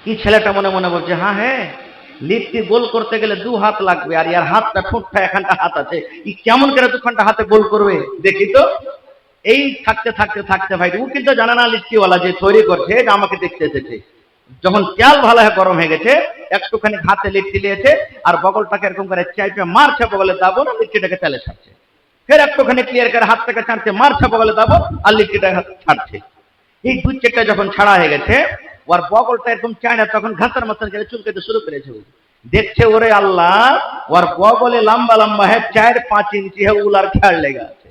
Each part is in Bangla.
এই ছেলেটা মনে মনে বলছে, হ্যাঁ হ্যাঁ, লিট্টি গোল করতে গেলে 2 হাত লাগবে, আর ইয়ার হাতটা ঠোঁটটা এখানটা হাত আছে, ই কেমন করে 2খানটা হাতে গোল করবে দেখি তো। এই থাকতে থাকতে থাকতে ভাই, ও কিন্তু জানে না লিট্টিওয়ালা যে তৈরি করছে এটা আমাকে দেখতে এসেছে। যখন তেল ভালো হয়ে গরম হয়ে গেছে, একটুখানি হাতে লিট্টি নিয়েছে, আর বগলটাকে এরকম করে চাইপে মারছে, বগলে দাবো না, লিট্টিটাকে তেলে ছাড়ছে। ফের একটুখানি ক্লিয়ার করে হাতটাকে ছাড়ছে, মারছে, বগলে দাবো, আর লিট্টিটা ছাড়ছে। এই 2-4টা যখন ছাড়া হয়ে গেছে, ওর বগলটা এরকম চায় না, তখন ঘাসের মতন করে চুলকাতে শুরু করেছে। দেখছে ওরে আল্লাহ, ওর বগলে লম্বা লম্বা হ্যাঁ 4-5 ইঞ্চি হ্যাঁ উলার খেয়াল লেগে আছে।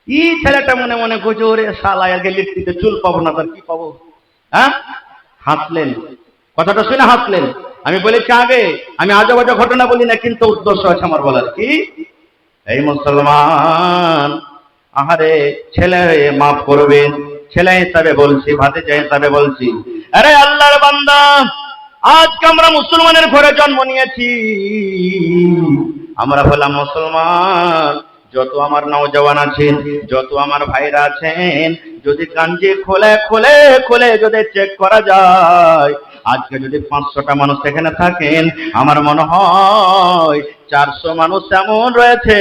এই ছেলেটা মনে মনে করছে, ওরে শালা, আগে লিট্টিতে চুল পাবো না, তার কি পাবো? হ্যাঁ, হাসলেন, কথাটা শুনে হাসলেন। আমি বলেছি আগে, আমি আজে বাজে ঘটনা বলি না, কিন্তু উদ্দেশ্য আছে আমার বলার। কি, এই মুসলমান, আহারে ছেলে মাফ করবেন, ছেলে হিসাবে বলছি, ভাতিজা হিসাবে বলছি। আরে আল্লাহর বান্দা, আজকে আমরা মুসলমানের ঘরে জন্ম নিয়েছি, আমরা হলাম মুসলমান। যত আমার নওজওয়ান আছেন, যত আমার ভাইরা আছেন, যদি কাঞ্জি খোলে খোলে খোলে যদি চেক করা যায়, আজকে যদি 500টা মানুষ এখানে থাকেন, আমার মনে হয় 400 মানুষ এমন রয়েছে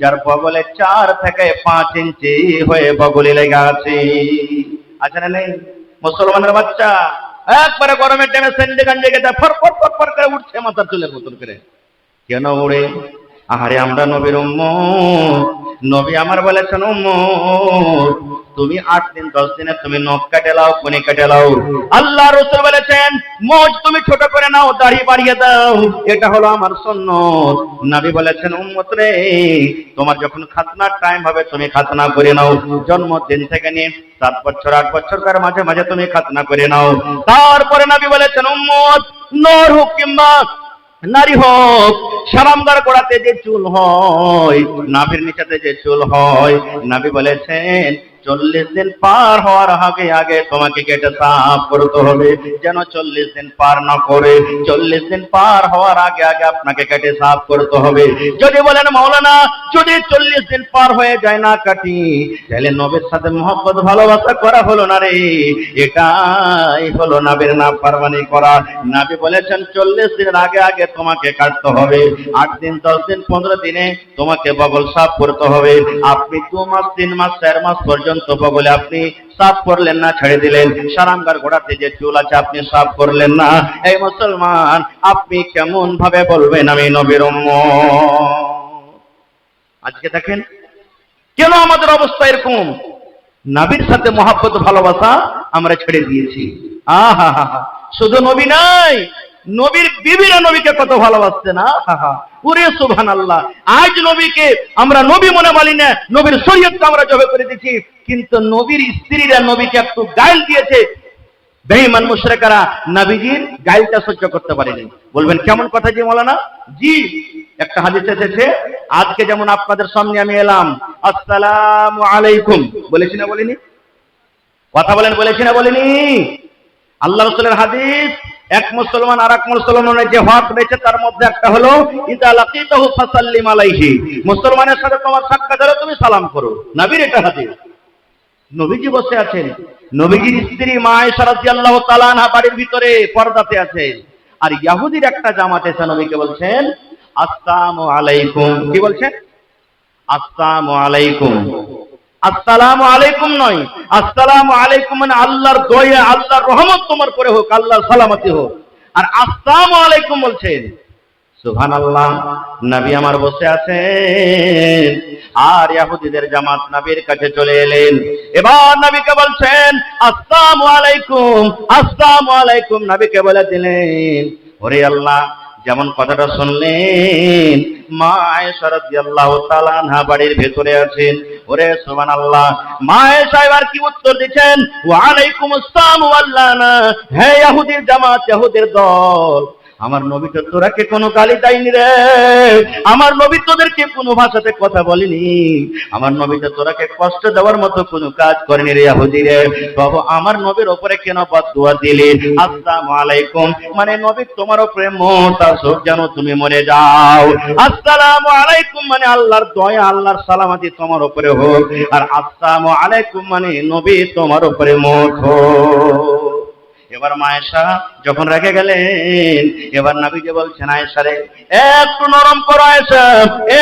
যার বগলে 4 থেকে 5 ইঞ্চি হয়ে বগলে লেগে আছে। আছে না নেই? মুসলমানের বাচ্চা একবারে গরমের টাইমে সেন্ডে গাঞ্জে গেছে, ফর ফর ফর ফর করে উঠছে মাথার চুলের মতন করে। কেন উড়ে? আহারে আমরা নবীর উম্মত, নবী আমার বলেছেন উম্মত, তুমি 8 দিন 10 দিনে তুমি নখ কাটে লাও, কোনি কাটে লাও। আল্লাহ রাসূল বলেছেন মোজ তুমি ছোট করে নাও, দাড়ি বাড়িয়ে দাও, এটা হলো আমার সুন্নাত। নবী বলেছেন উম্মত রে, তোমার যখন খাতনার টাইম হবে তুমি খাতনা করে নাও, জন্মদিন থেকে নিয়ে 7 বছর 8 বছরকার মাঝে মাঝে তুমি খাতনা করে নাও। তারপরে নবী বলেছেন উম্মত, নর হোক কিংবা নারী হোক, সালামদার গোড়াতে যে চুল হয়, নাভির নিচেতে যে চুল হয়, নবী বলেছেন 40 দিন পার হওয়ার আগে আগে তোমাকে কেটে সাফ করতে হবে, যেন 40 দিন পার না করে 40 দিন পার হওয়ার আগে আগে আপনাকে কেটে সাফ করতে হবে। যদি বলেন মাওলানা, যদি 40 দিন পার হয়ে যায় না কাটি, তাহলে নবীর সাথে মহব্বত ভালোবাসা করা হলো না রে, এটাই হলো নবীর নাফরমানি করা। নবী বলেছেন 40 দিনের আগে আগে তোমাকে কাটতে হবে, 8 দিন 10 দিন 15 দিনে তোমাকে বগল সাফ করতে হবে। আপনি 2 মাস 3 মাস 4 মাস পর্যন্ত বগলে আপনি সাফ করলেন না, ছেড়ে দিলেন, সারাঙ্গার গোড়াতে যে চুল আছে আপনি সাফ করলেন না, এই মুসলমান আপনি কেমন ভাবে বলবেন আমি নবীর উম্মত? আজকে দেখেন কেন আমাদের অবস্থা এরকম, নবীর সাথে মহব্বত ভালোবাসা আমরা ছেড়ে দিয়েছি। আহা হা হা, শুধু নবী নাই, নবীর বিবিরা নবীকে কত ভালোবাসছে না, ওরে সুবহানাল্লাহ। আজ নবীকে আমরা নবী মনে বলি না, নবীর শরীয়তকে আমরা জবে করে দিয়েছি, কিন্তু নবীর স্ত্রীরা নবীকে একটু গাইল দিয়েছে। বেঈমান মুশরিকরা নবীজির গাইলটা সহ্য করতে পারেনি। বলবেন কেমন কথা জি মাওলানা? জি, একটা হাদিস এসেছে, আজকে যেমন আপনাদের সামনে আমি এলাম, আসসালামু আলাইকুম বলেছি না বলিনি? কথা বলেন, বলেছি না বলিনি? আল্লাহ রাসূলের হাদিস, এক মুসলমান আর এক মুসলমানের যে হক রয়েছে তার মধ্যে একটা হলো ইদা লাকিতাহু ফাসাল্লিম আলাইহি, মুসলমানের সাথে তোমার সাক্ষাৎ হলে তুমি সালাম করো। নবীর এটা হাদিস। নবীজি বসে আছেন, নবীজির স্ত্রী মা আয়েশা রাদিয়াল্লাহু তাআলা আনহা বাড়ির ভিতরে পর্দাতে আছেন, আর ইহুদির একটা জামাত এসে নবীকে বলছেন আসসালামু আলাইকুম। কি বলছেন? আসসালামু আলাইকুম। আসসালামু আলাইকুম নয়, আসসালামু আলাইকুম মানে আল্লাহর দয়া, আল্লাহর রহমত তোমার পরে হোক, আল্লাহর সালামতি হোক। আর আসসালামু আলাইকুম বলছেন। সুবহানাল্লাহ। নবী আমার বসে আছেন, আর ইহুদিদের জামাত নবীর কাছে চলে এলেন। এবার নবীকে বলছেন আসসালামু আলাইকুম, আসসালামু আলাইকুম। নবীকে বলে দিলেন ওরে আল্লাহ, যেমন কথাটা শুনলেন, মা আয়েশা রাদিয়াল্লাহু তাআলা আনহা বাড়ির ভেতরে আছেন। ওরে সুবহানাল্লাহ, মা আয়েশা এবার কি উত্তর দিচ্ছেন? ওয়া আলাইকুমুস সালাম ওয়াল লানা। হে ইহুদির জামাত, ইহুদির দল, আমার নবী তো তোরাকে কোনো গালি দেয়নি রে, আমার নবী তোদেরকে কোনো ভাষাতে কথা বলেনি, আমার নবী তো তোরাকে কষ্ট দেওয়ার মতো কোনো কাজ করেনি রে ইহুদি রে, তবে আমার নবীর উপরে কেন বদদুয়া দিলি? আসসালামু আলাইকুম মানে নবী তোমার উপরে মত আসুক, যেন তুমি মরে যাও। আসসালামু আলাইকুম মানে আল্লাহর দয়া, আল্লাহর সালামতি তোমার উপরে হোক। আর আসসালামু আলাইকুম মানে নবী তোমার উপরে মত হোক। এবার মা আয়েশা যখন রেখে গেলেন, এবার নবীজি বলছেন, আয়েশা রে একটু নরম করো, আয়েশা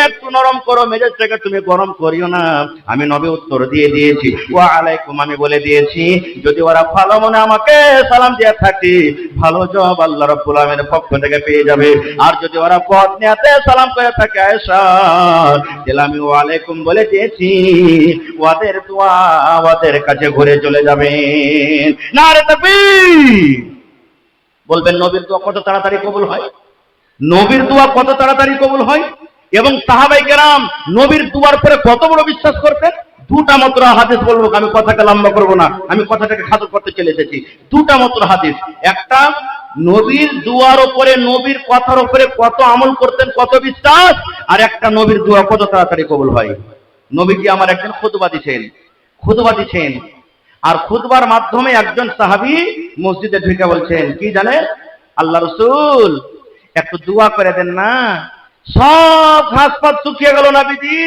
একটু নরম করো, মেজাজটাকে তুমি গরম করিও না। আমি নবী উত্তর দিয়ে দিয়েছি, ওয়া আলাইকুম আমি বলে দিয়েছি, যদি ওরা ভালো মনে আমাকে সালাম দিয়ে থাকে, ভালো জবাব আল্লাহ রাব্বুল আলামিনের পক্ষ থেকে পেয়ে যাবে। আর যদি ওরা বদ নিয়তে সালাম করে থাকে আয়েশা, তাহলে আমি ওয়া আলাইকুম বলে দিয়েছি, ওদের দোয়া ওদের কাছে ঘুরে চলে যাবে। নারে তাকবীর! বলবেন নবীর দোয়া কত তাড়াতাড়ি কবুল হয়, নবীর দোয়া কত তাড়াতাড়ি কবুল হয়। এবং সাহাবায়ে কেরাম নবীর দোয়ার পরে কত বড় বিশ্বাস করতেন। দুটা মাত্র হাদিস বলবো, আমি কথাটা লম্বা করব না, আমি কথাটাকে খাটো করতে চলে এসেছি। দুটা মাত্র হাদিস, একটা নবীর দুয়ার উপরে, নবীর কথার উপরে কত আমল করতেন, কত বিশ্বাস, আর একটা নবীর দোয়া কত তাড়াতাড়ি কবুল হয়। নবীজি আমার একজন খুতবা দিচ্ছেন, আর খুতবার মাধ্যমে একজন সাহাবী মসজিদে ঢুকে বলছেন, কি জানেন, আল্লাহ রাসূল একটু দোয়া করে দেন না, সব ঘাসপাত শুকিয়ে গেল নবীজি,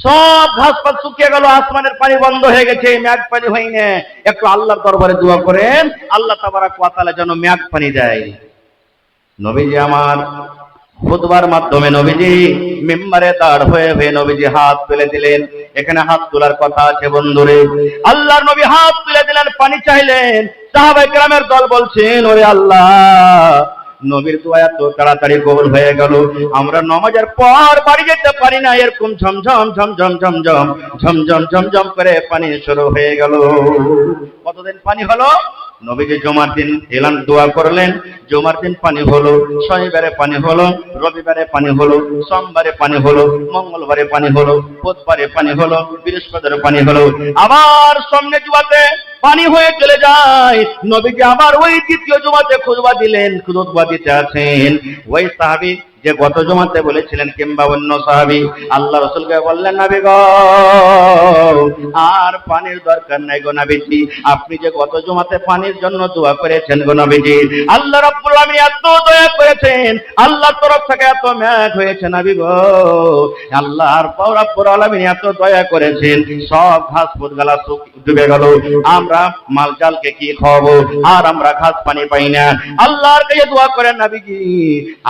সব ঘাসপাত শুকিয়ে গেল, আসমানের পানি বন্ধ হয়ে গেছে, মেঘ পানি হয়নি, একটু আল্লাহর দরবারে দোয়া করেন, আল্লাহ তাবারক ওয়া তাআলা যেন মেঘ পানি দেয়। নবীজি আমার খুতবার মাধ্যমে নবীজি মিম্বারে দাঁড় হয়ে নবীজি হাত তুলে দিলেন। এখানে হাত তোলার কথা আছে বন্ধুরে। আল্লাহর নবী হাত তুলে দিলেন, পানি চাইলেন। সাহাবায়ে কেরামের দল বলছেন, ওরে আল্লাহ, নবীর দোয়া এত তাড়াতাড়ি কবুল হয়ে গেল, আমরা নামাজের পর বাড়ি যেতে পারি না, এরকম ঝমঝম ঝমঝম ঝমঝম ঝমঝম ঝমঝম করে পানি শুরু হয়ে গেল। কতদিন পানি হলো? নবীজি জুমার দিন এলান দোয়া করলেন, জুমার দিন পানি হলো, শনিবারে পানি হলো, রবিবারে পানি হলো, সোমবারে পানি হলো, মঙ্গলবারে পানি হলো, বুধবারে পানি হলো, বৃহস্পতিবারে পানি হলো, আবার সামনে জুমাতে পানি হয়ে চলে যায়। নবীজি আবার ওই দ্বিতীয় জুমাতে খুতবা দিলেন, খুতবা দিতে আছেন। ওই সাহাবী যে গত জুমাতে বলেছিলেন, কিংবা অন্য সাহাবী আল্লাহ রাসূলকে বললেন, নবী গো আর পানির দরকার নাই গো নবীজি, আপনি যে গত জুমাতে পানির জন্য দোয়া করেছেন গো নবীজি, আল্লাহ রাব্বুল আলামিন এত দয়া করেছেন, আল্লাহর তরফ থেকে এত মেঘ হয়েছে নবী গো, আল্লাহর রাব্বুল আলামিন এত দয়া করেছেন, সব ঘাস ফুলগুলা ডুবে গেল, আমরা মালজালকে কি খাওয়াবো, আর আমরা ঘাস পানি পাই না। আল্লাহর কাছে দোয়া করেন নবীজি,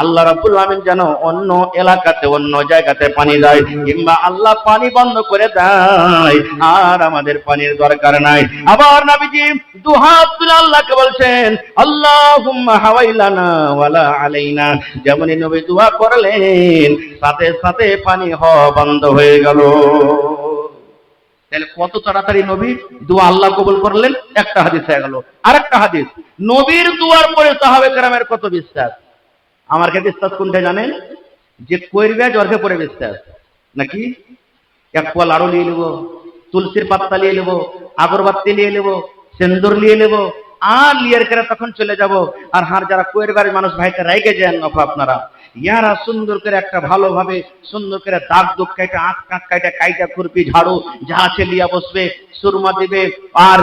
আল্লাহ রাব্বুল আলামিন যেন অন্য এলাকাতে, অন্য জায়গাতে পানি দেয়, কিংবা আল্লাহ পানি বন্ধ করে দেয়, আর আমাদের পানির দরকার নাই। আবার নবীজি দুহাত তুলে আল্লাহকে বলছেন, আল্লাহুম্মা হাওয়াইলানা ওয়ালা আলাইনা, যেমনই নবী দোয়া করলেন, সাথে সাথে পানি হওয়া বন্ধ হয়ে গেল। তাহলে কত তাড়াতাড়ি নবী দোয়া আল্লাহ কবুল করলেন। একটা হাদিস হয়ে গেল। আরেকটা হাদিস, নবীর দোয়ার পরে সাহাবায়ে কেরামের কত বিশ্বাস। আমার কাছে বিশ্বাস কোনটা জানেন? যে কইরবে জ্বরকে পরে বিশ্বাস, নাকি এক পোয়া লাড়ু নিয়ে নেব, তুলসীর পাতা নিয়ে নেব, আগরবাতি নিয়ে নেব, সিন্দুর নিয়ে নেব, আর লিয়ার করে তখন চলে যাব। আর হার যারা কোয়েরবাড়ির মানুষ ভাইকে রেগে যান আপনারা, ইয়ারা সুন্দর করে একটা ভালোভাবে সুন্দর করে দাগ দুঃখ কাইটা, আঁক কাঁক কাইটা, কাইটা খুরপি ঝাড়ু যা আছে লিয়া বসবে, সুরমা দিবে, আর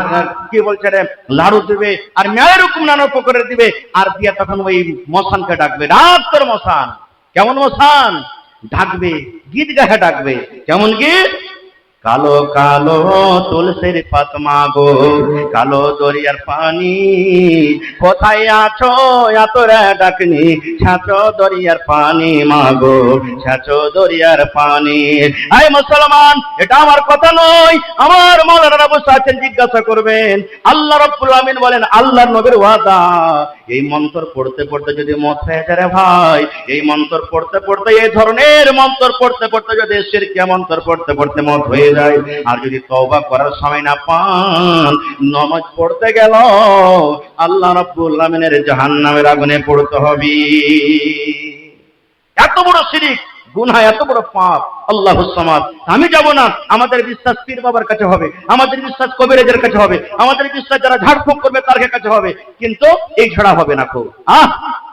কি বলছে রে লাড়ু দিবে, আর মেয়ের রকম নানা প্রকারের দিবে, আর দিয়া তখন ওই মশানকে ডাকবে, ডাক্তার মশান, কেমন মশান ডাকবে, গীত গায়ে ডাকবে, কেমন গীত? কালো কালো তুলসীর পাতা মাগো, কালো দরিয়ার পানি, কোথায় আছো এতরা ডাকনি, ছাঁচো দরিয়ার পানি মাগো, ছাঁচো দরিয়ার পানি। আয় মুসলমান, এটা আমার কথা নয়, আমার মাওলানা বসে আছেন, জিজ্ঞাসা করবেন। আল্লাহ রাব্বুল আমিন বলেন, আল্লাহর নবীর ওয়াদা, এই মন্ত্র পড়তে পড়তে যদি মত হয়ে যায় ভাই, এই মন্ত্র পড়তে পড়তে, এই ধরনের মন্ত্র পড়তে পড়তে যদি শিরকিয়া মন্ত্র পড়তে পড়তে মত হয়ে যায়, আর যদি তওবা করার সময় না পান, নামাজ পড়তে গেল আল্লাহ রাব্বুল আমিনের জাহান্নামের আগুনে পড়তে হবে। এত বড় শিরক, গুনাহ, এত বড় পাপ। আল্লাহুস সামাদ। আমি যাব না, আমাদের বিশ্বাস পীর বাবার কাছে হবে, আমাদের বিশ্বাস কবিরাজের কাছে হবে, আমাদের বিশ্বাস যারা ঝাড়ফুঁক করবে তার কাছে হবে, কিন্তু এই ছাড়া হবে না।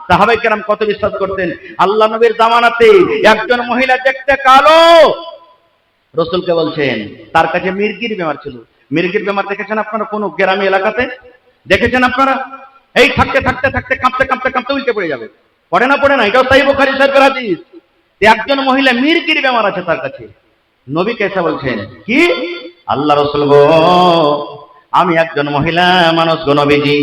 সাহাবায়ে কেরাম কত বিশ্বাস করতেন। আল্লাহ নবীর জামানাতে একজন মহিলা দেখতে কালো, রাসূলকে বলছেন, তার কাছে মির্গির বেমার ছিল। মির্গির বেমার দেখেছেন আপনারা কোন গ্রামে এলাকাতে? দেখেছেন আপনারা? এই থাকতে থাকতে থাকতে কাঁপতে কাঁপতে কাঁপতে উল্টে পড়ে যাবে। পড়ে না, এটাও সহিহ বুখারী শরীফের হাদিস। একজন মহিলা মির্গির বেমার আছে তার কাছে, নবীকে এসে বলছেন, কি? আল্লাহ রাসূল গো, আমি একজন মহিলা মানুষ গো নবীজি,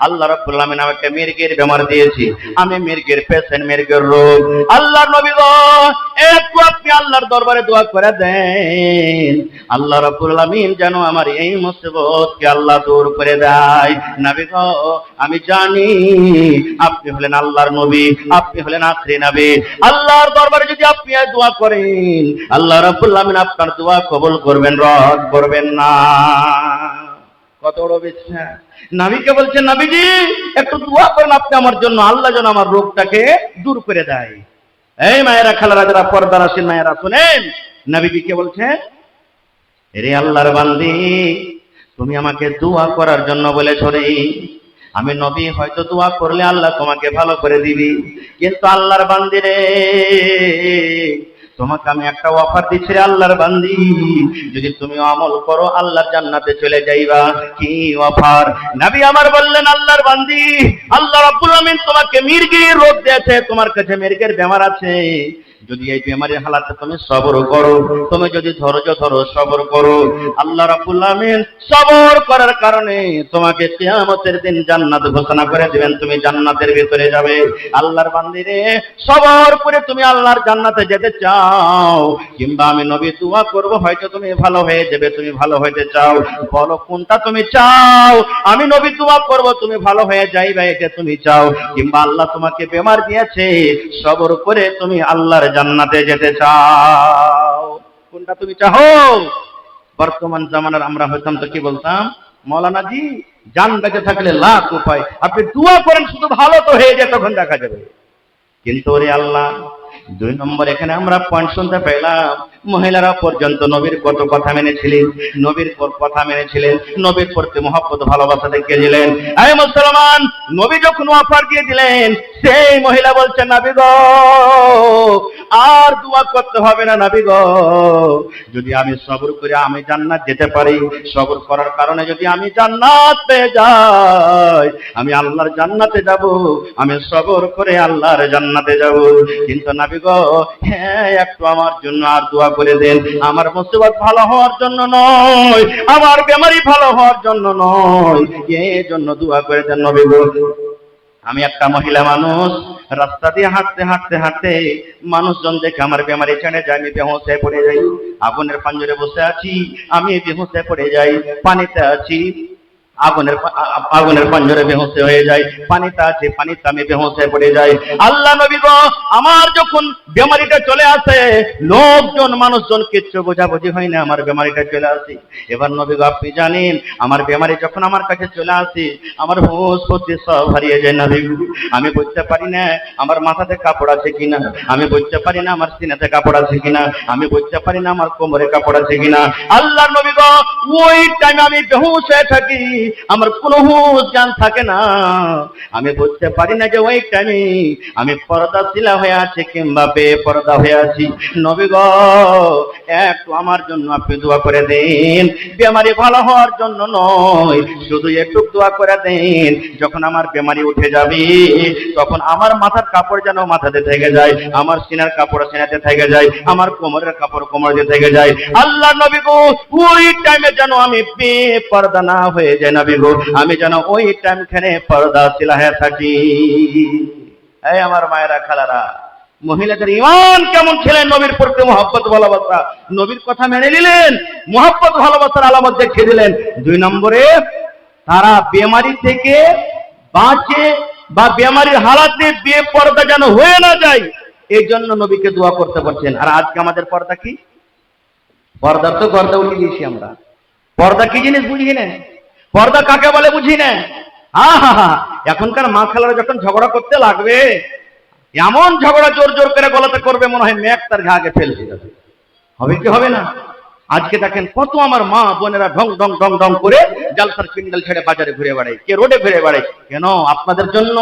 আল্লাহ রাব্বুল আলামিন আমাকে মির্গের বেমার দিয়েছি, আমি মির্গের পেশেন্ট, মির্গের রোগ। আল্লাহর নবী গো, একটু আপনি আল্লাহর দরবারে দোয়া করে দেন, আল্লাহ রাব্বুল আলামিন যেন আমার এই মুসিবতকে আল্লাহ দূর করে দেয়। নবী গো, আমি জানি আপনি হলেন আল্লাহর নবী, আপনি হলেন আখরি নবী। আল্লাহর দরবারে যদি আপনি দোয়া করেন, আল্লাহ রাব্বুল আলামিন আপনার দোয়া কবুল করবেন, রদ করবেন না। কত বড় বিশ্বাস! নবীকে বলছেন, নবীজি একটু দোয়া করেন আপনি আমার জন্য, আল্লাহ যেন আমার রোগটাকে দূর করে দেয়। এই মায়েরা, খালারা, যারা পর্দার আছেন মায়েরা, শুনেন নবীজি কে বলছেন, রে আল্লাহর বান্দি, তুমি আমাকে দোয়া করার জন্য বলেছ রে। আমি নবী, হয়তো দোয়া করলে আল্লাহ তোমাকে ভালো করে দিবি, কিন্তু আল্লাহর বান্দি রে, তোমাকে আমি একটা অফার দিচ্ছি রে আল্লাহর বান্দি, যদি তুমি আমল করো আল্লাহর জান্নাতে চলে যাইবা। কি অফার? নবী আমার বললেন, আল্লাহর বান্দি, আল্লাহ রাব্বুল আলামিন তোমাকে মির্গির রোগ দিয়েছে, তোমার কাছে মির্গের বেমার আছে, যদি এই বেমারির হালাতে তুমি সবর করো, তুমি যদি ধৈর্য ধরো, সবর করো, আল্লাহ রাব্বুল আলামিন সবর করার কারণে তোমাকে কিয়ামতের দিন জান্নাত ঘোষণা করে দিবেন, তুমি জান্নাতের ভিতরে যাবে। আল্লাহর বান্দি রে, সবর করে তুমি আল্লাহর জান্নাতে যেতে চাও, কিংবা আমি নবী দোয়া করব, হয়তো তুমি ভালো হয়ে যাবে, তুমি ভালো হইতে চাও, বলো কোনটা তুমি চাও? আমি নবী দোয়া করব, তুমি ভালো হয়ে যাইবে, এটা তুমি চাও, কিংবা আল্লাহ তোমাকে বেমার দিয়েছে, সবর করে তুমি আল্লাহর জান্নাতে যেতে চাও, কোনটা তুমি চাও? বর্তমান জামানার আমরা হইতাম তো কি বলতাম, মৌলানা জি জান বেঁচে থাকলে লাখ উপায়, আপনি দোয়া করেন শুধু ভালো তো হয়ে যায়, তখন দেখা যাবে। কিন্তু ওরে আল্লাহ, 2 নম্বর এখানে আমরা পয়েন্ট শুনতে পেলাম, মহিলারা পর্যন্ত নবীর কত কথা মেনেছিলেন, নবীর কথা মেনেছিলেন, নবীর প্রতি মহব্বত ভালোবাসা দেখিয়েছিলেন। এই মুসলমান, নবী যখন অফার দিয়ে দিলেন, সেই মহিলা বলছেন, নবী গো আর দোয়া করতে হবে না, নবী গো যদি আমি সবর করে আমি জান্নাত যেতে পারি, সবর করার কারণে যদি আমি জান্নাত পেয়ে যাই, আমি আল্লাহর জান্নাতে যাব, আমি সবর করে আল্লাহর জান্নাতে যাব। কিন্তু নবী গো, হ্যাঁ একটু আমার জন্য আর দোয়া করে দেন, আমার মুসিবত ভালো হওয়ার জন্য নয়, আমার বেমারি ভালো হওয়ার জন্য নয়, এই জন্য দোয়া করে দেন নবী গো। আমি একটা মহিলা মানুষ, রাস্তা দিয়ে হাঁটতে হাঁটতে হাঁটতে মানুষজন দেখে আমার বেমারি ছেড়ে যায়, আমি বেহুঁশ হয়ে পড়ে যাই। আগুনের পাঞ্জরে বসে আছি, আমি বেহুঁশ হয়ে পড়ে যাই। পানিতে আছি, আগুনের পাঞ্জরে বেহুঁশ হয়ে যায়। পানিতে আছে, পানিতে আমি বেহুঁশ হয়ে পড়ে যাই। আল্লাহ নবী গো, আমার যখন বেমারিটা চলে আসে, লোকজন মানুষজন কিচ্ছু বোঝাবুঝি হয় না, আমার বেমারিটা চলে আসে। এবার নবী গো, আপনি জানেন আমার বেমারি যখন আমার কাছে চলে আসে, আমার হুঁশ বুদ্ধি সব হারিয়ে যায়। নবী গো, আমি বুঝতে পারি না আমার মাথাতে কাপড় আছে কিনা, আমি বুঝতে পারি না আমার সিনাতে কাপড় আছে কিনা, আমি বুঝতে পারি না আমার কোমরে কাপড় আছে কিনা। আল্লাহ নবী গো, ওই টাইমে আমি বেহুঁশ হয়ে থাকি, আমার কোনো হুঁশ জ্ঞান থাকে না, আমি বুঝতে পারি না যে ওই টাইমে আমি পর্দাশীলা হয়ে আছি কিংবা বেপর্দা হয়ে আছি। নবী গো, একটু আমার জন্য আপনি দোয়া করে দেন, বেমারি ভালো হওয়ার জন্য নয়, শুধু একটু দোয়া করে দেন, যখন আমার বেমারি উঠে যাবে তখন আমার মাথার কাপড় যেন মাথাতে থেকে যায়, আমার সিনার কাপড় সিনাতে থেকে যায়, আমার কোমরের কাপড় কোমরে থেকে যায়। আল্লাহ নবী গো, ওই টাইমে যেন আমি বেপর্দা না হয়ে যায়। নবী গো, আমি যেন ওই টাইম খানে পর্দাশীলা হয়ে থাকি। এই আমার মায়েরা, খালারা, মহিলাদের ঈমান কেমন ছিলেন, নবীর প্রতি মহব্বত ভালোবাসা, নবীর কথা মেনে নিলেন, মহব্বত ভালোবাসার আলামত দেখিয়ে দিলেন। 2 নম্বরে, তারা বেমারি থেকে বাঁচে বা বেমারির হালাতে বেপর্দা যেন হয়ে না যায়, এই জন্য নবীকে দোয়া করতে পারছেন। আর আজকে আমাদের পর্দা কি? পর্দা তো গর্দা উঠে দিয়েছি আমরা। পর্দা কি জিনিস বুঝি না, পর্দা কাকে বলে বুঝি না। এখনকার মা খালারা যখন ঝগড়া করতে লাগবে, এমন ঝগড়া জোর জোর করে গলাতে করবে, মনে হয় মেঘ তার ঘাগে ফেলতে যাবে। হবে কি হবে না? আজকে দেখেন কত আমার মা বোনেরা ঢং ঢং ঢং ঢং করে জালসার পিন্ডাল ছেড়ে বাজারে ঘুরে বেড়ায়, কে রোডে ঘুরে বেড়ায়। কেন? আপনাদের জন্য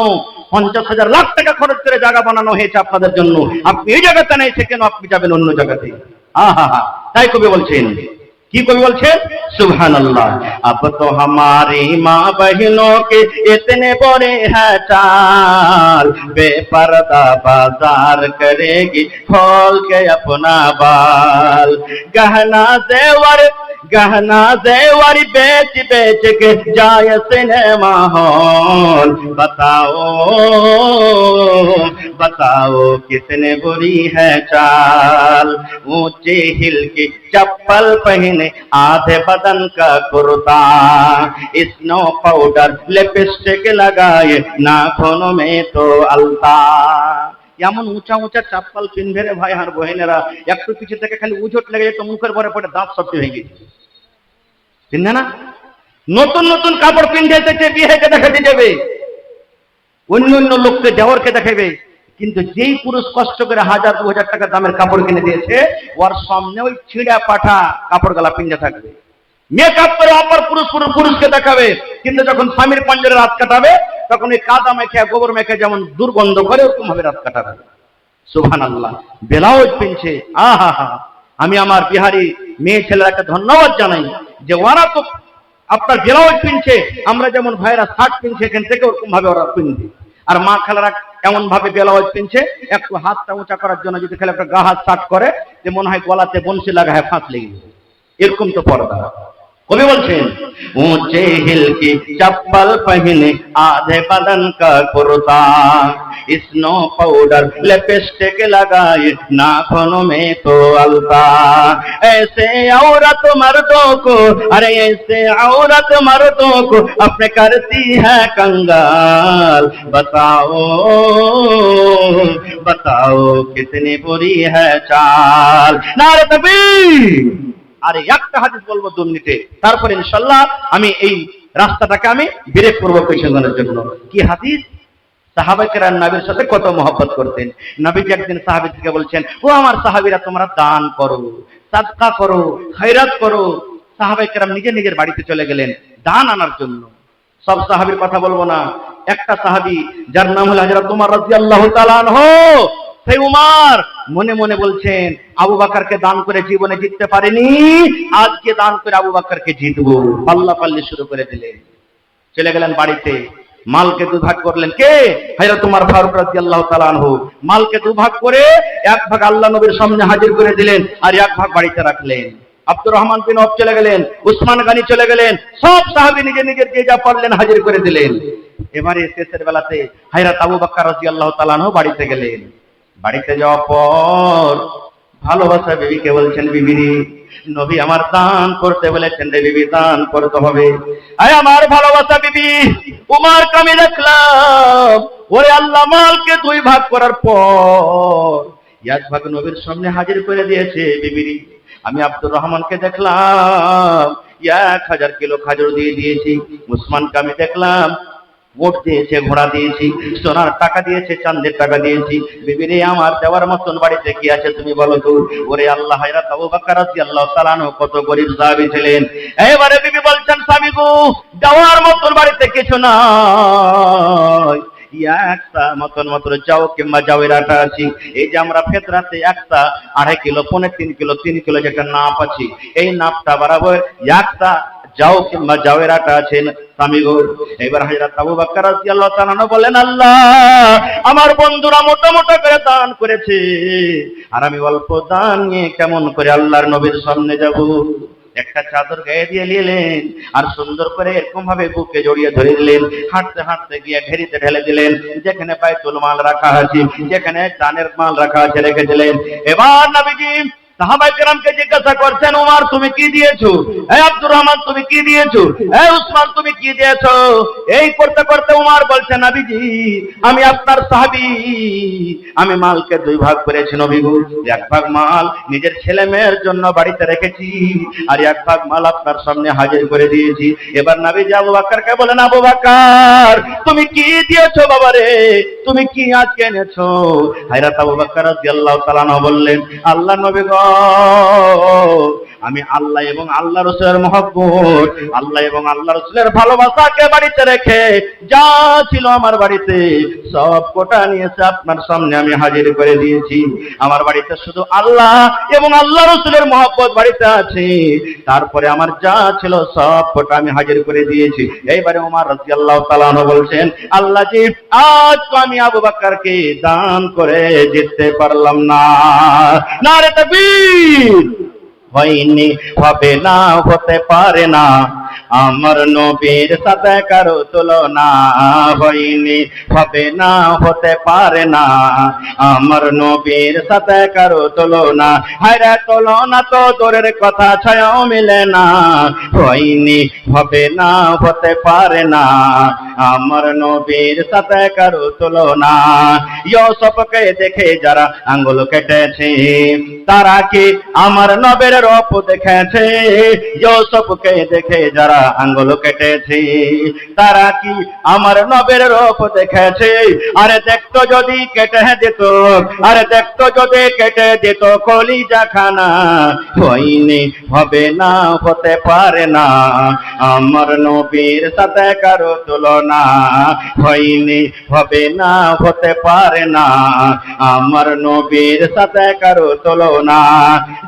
50,000 লাখ টাকা খরচ করে জায়গা বানানো হয়েছে আপনাদের জন্য। আপনি এই জায়গাতে নেই, কেন আপনি যাবেন অন্য জায়গাতে? তাই কবি বলছেন, কি কবি বলছেন? সুবহানাল্লাহ। अब तो हमारी माँ बहनों के इतने बड़े हैं चाल, बेपर्दा बाजार करेगी खोल के अपना बाल, गहना जेवर गहना जेवर बेच बेच के जाए सिनेमा हॉल। बताओ बताओ कितने बुरी है चाल, ऊंचे हिल की चप्पल पहने आधे बदन का कुर्ता, स्नो पाउडर लिपस्टिक लगाए नाखूनों में तो अलता। এমন উঁচা উঁচা চাপ্পাল কিনবে রে ভাই আর বহেনেরা, একটু পিছু থেকে খালি উজট লেগে যেত, মুখের পরে পরে দাঁত সব ভেঙে গেছে, চিন্তা না? নতুন নতুন কাপড় পিন্ধে এসেছে, বিয়েকে দেখাতে যাবে, অন্য অন্য লোককে দেওয়ারকে দেখাবে, কিন্তু যেই পুরুষ কষ্ট করে 1000-2000 টাকা দামের কাপড় কিনে দিয়েছে, ওর সামনে ওই ছিঁড়া পাঠা কাপড় গালা পিন্ধে থাকবে, মেকআপ করে অপর পুরুষকে দেখাবে, কিন্তু যখন স্বামীর পঞ্জরে রাত কাটাবে তখন ওই কাদা মেখে গোবর মেখে যেমন দুর্গন্ধ করে ওরকম ভাবে রাত কাটাবে। সুবহানাল্লাহ। ব্লাউজ পিনছে, আহা হা, আমি আমার বিহারি মেয়ে ছেলেরাকে ধন্যবাদ জানাই যে ওরা তো আপনার ব্লাউজ পিনছে, আমরা যেমন ভাইরা শার্ট পিনছে এখান থেকে ওরকম ভাবে ওরা পিনছে। আর মা খালারা এমন ভাবে ব্লাউজ পিনছে, একটু হাতটা উঁচা করার জন্য যদি খেলে একটা গা হাত শার্ট করে যে মনে হয় গলাতে বংশী লাগায় ফাঁস লেগে যাবে, এরকম তো পর্দা। কবি বলছেন ऊंचे हिल की चप्पल पहने आधे बदन का कुर्ता, स्नो पाउडर लिपस्टिक लगाए नाखूनों में तो अलता। ऐसे औरत मर्दों को, अरे ऐसे औरत मर्दों को अपने करती है कंगाल। बताओ बताओ कितनी बुरी है चाल। नारे तकबीर। আরে একটা হাদিস বলবো 2 মিনিটে, তারপরে ইনশাআল্লাহ আমি এই রাস্তাটাকে আমি ব্রেক করবো পেছনের জন্য। কি হাদিস? সাহাবায়ে কেরাম নবীর সাথে কত মহব্বত করতেন। নবীজি একদিন সাহাবীদেরকে বলছেন, ও আমার সাহাবীরা তোমরা দান করো, সাদকা করো, খয়রাত করো। সাহাবায়ে কেরাম নিজে নিজের বাড়িতে চলে গেলেন দান আনার জন্য। সব সাহাবীর কথা বলবো না, একটা সাহাবী যার নাম হলো হযরত উমর রাদিয়াল্লাহু তাআলা আনহু, সেই উমর মনে মনে বলছেন আবু বকরকে দান করে জীবনে জিততে পারেনি, আজকে দান করে আবু বকরকে জিতবো। পাল্লা পাল্লি শুরু করে দিলেন, চলে গেলেন বাড়িতে, মালকে দুভাগ করলেন। কে? হযরত উমর ফারুক রাদিয়াল্লাহু তাআলা আনহু। মালকে দুভাগ করে এক ভাগ আল্লাহ নবীর সামনে হাজির করে দিলেন, আর এক ভাগ বাড়িতে রাখলেন। আব্দুর রহমান বিন আওফ চলে গেলেন, উসমান গনি চলে গেলেন, সব সাহাবী নিজে নিজের যে যা পারলেন হাজির করে দিলেন। এবারে শেষের বেলাতে হযরত আবু বকর রাদিয়াল্লাহু তাআলা আনহু বাড়িতে গেলেন। বাড়িতে যাওয়ার পর ভালোবাসা বিবিকে বলছেন, বিবি নবী আমার দান করতে বলেছেন রে বিবি, দান করতে হবে। আয় আমার ভালোবাসা বিবি, উমরকে আমি দেখলাম ওরে আল্লাহ মালকে 2 ভাগ করার পর এক ভাগ নবীর সামনে হাজির করে দিয়েছে। বিবি আমি আব্দুর রহমানকে দেখলাম 1000 কিলো খাজর দিয়ে দিয়েছি, উসমানকে আমি দেখলাম ওট দিয়েছে, ঘোড়া দিয়েছি, সোনার টাকা দিয়েছে, চাঁদের টাকা দিয়েছি। বিবি রে আমার দেওয়ার মতন বাড়িতে কি আছে তুমি বলো তো? ওরে আল্লাহ, হযরত আবু বকর রাদিয়াল্লাহু তাআলা আনহু কত গরীব সাহাবী ছিলেন। এবারে বিবি বলছেন, স্বামী গো দেওয়ার মতন বাড়িতে কিছু নাই, একটা মতন মাত্র যাও কিংবা যাওয়ের আটা আছে। এই যে আমরা ফেতরাতে একটা 2.5 কিলো, 3.5 কিলো, 3 কিলো যেটা নাপ আছে, এই নাপটা বরাবর একটা যাও কিংবা যাওয়ের আটা আছেন স্বামী গো। এবার হযরত আবু বকর রাদিয়াল্লাহু তাআলা আনহু বলেন, আল্লাহ আমার বন্ধুরা মোটা মোটা করে দান করেছে, আর আমি অল্প দান নিয়ে কেমন করে আল্লাহর নবীর সামনে যাব? একটা চাদর গায়ে দিয়ে নিলেন, আর সুন্দর করে এরকম ভাবে বুকে জড়িয়ে ধরে দিলেন। হাঁটতে হাঁটতে গিয়ে ভেরিতে ঢেলে দিলেন, যেখানে বাইতুল মাল রাখা আছে, যেখানে দানের মাল রাখা আছে রেখে দিলেন। এবার নবীজি সাহাবায়ে কেরামকে জিজ্ঞাসা করছেন, উমর তুমি কি দিয়েছো? এই আব্দুর রহমান তুমি কি দিয়েছো? এই উসমান তুমি কি দিয়েছো? এই করতে করতে উমর বলছেন, নবীজি আমি আপনার সাহাবী, আমি মালকে 2 ভাগ করেছি নবী গো। 1 ভাগ মাল নিজের ছেলে মেয়ের জন্য বাড়িতে রেখেছি, আর 1 ভাগ মাল আপনার সামনে হাজির করে দিয়েছি। এবার নবীজি আবু বকরকে বলেন, আবু বকর তুমি কি দিয়েছো বাবা রে? তুমি কি আজকে এনেছো? হযরত আবু বকর রাদিয়াল্লাহু তাআলা আনহু বললেন, আল্লাহ নবী গো আমি আল্লাহ এবং আল্লাহ রাসূলের মহব্বত, আল্লাহ এবং আল্লাহ রাসূলের ভালোবাসাকে বাড়িতে রেখে যা ছিল আমার বাড়িতে সব কোটা নিয়ে এসে আপনার সামনে আমি হাজির করে দিয়েছি। আমার বাড়িতে শুধু আল্লাহ এবং আল্লাহ রাসূলের মহব্বত বাড়িতে আছে, তারপরে আমার যা ছিল সব কোটা আমি হাজির করে দিয়েছি। এইবারে ওমর রাদিয়াল্লাহু তাআলা আনহু বলছেন, আল্লাহ জি আজ তো আমি আবু বকরকে দান করে জিততে পারলাম না। নারে তাকবীর। হয়নি, হবে না, হতে পারে না। আমার নবীর সাথে কারো তুলনা, হয়নি, হবে না, হতে পারে না। আমার নবীর সাথে কারো তুলনা, হায়রে তুলনা তো দূরের কথা, ছায়াও মিলে না। হয়নি, হবে না, হতে পারে না। আমার নবীর সাথে কারো তুলনা। ইউসুফকে দেখে যারা আঙ্গুল কেটেছে, তারা কি আমার নবীর রূপ দেখেছে? ইউসুফকে দেখে যারা আঙ্গুল কেটেছে, তারা কি আমার নবীর রূপ দেখেছে? আরে দেখতো যদি কেটে দিত, আরে দেখতো যদি কেটে দিত কলিজা খানা। হয়নি, হবে না, হতে পারে না। আমার নবীর সাথে কারো তুলনা, হয়নি, হবে না, হতে পারে না। আমার নবীর সাথে কারো তুলনা।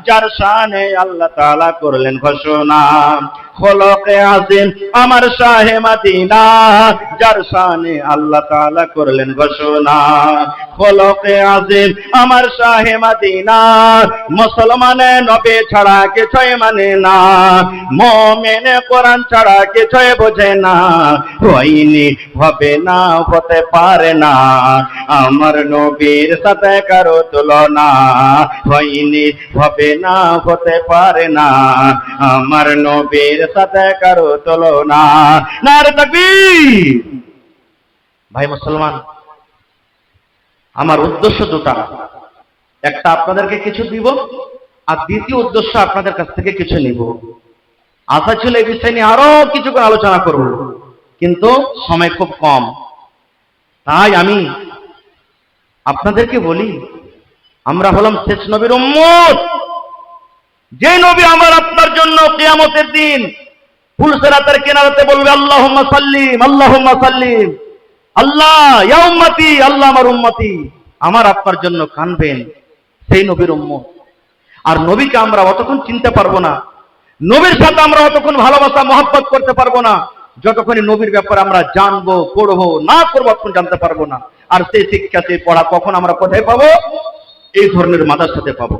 যার শানে আল্লাহ তাআলা করলেন ঘোষণা, খোলকে আজিম আমার শাহে মদিনা। যার শানে আল্লাহ তাআলা করলেন ঘোষণা, খোলকে আজিম আমার শাহে মদিনা। মুসলমানে নবী ছাড়া কিছুই মানে না, মুমিনে কোরআন ছাড়া কিছুই বোঝে না। হয়নি, হবে না, হতে পারে না। আমার নবীর সাথে কারো তুলনা, হয়নি, হবে না, হতে পারে না। আমার নবীর সাথে কারো তুলনা। নারে তাকবীর। ভাই মুসলমান, আমার উদ্দেশ্য দুটা, একটা আপনাদেরকে কিছু দিব, আর দ্বিতীয় উদ্দেশ্য আপনাদের কাছ থেকে কিছু নিব। আশা ছিল এই বিষয় নিয়ে আরো কিছু করে আলোচনা করব, কিন্তু সময় খুব কম। তাই আমি আপনাদেরকে বলি, আমরা হলাম শেষ নবীর উম্মত। যে নবী আমার আপনার জন্য কিয়ামতের দিন ফুলসিরাতের কিনারাতে বলবে আল্লাহুম্মা সাল্লিম, আল্লাহুম্মা সাল্লিম, আল্লাহ ইয়া উম্মতি, আল্লাহ আমার উম্মতি, আমার আপনার জন্য কানবেন, সেই নবীর উম্মত। আর নবীকে আমরা অতক্ষণ চিনতে পারবো না, নবীর সাথে আমরা অতক্ষণ ভালোবাসা মহব্বত করতে পারবো না, যতক্ষণ নবীর ব্যাপারে আমরা জানবো, পড়বো না, করবো, তখন জানতে পারবো না। আর সেই শিক্ষা, সেই পড়া কখন আমরা কোথায় পাবো? এই ধরনের মাদ্রাসাতে পাবো।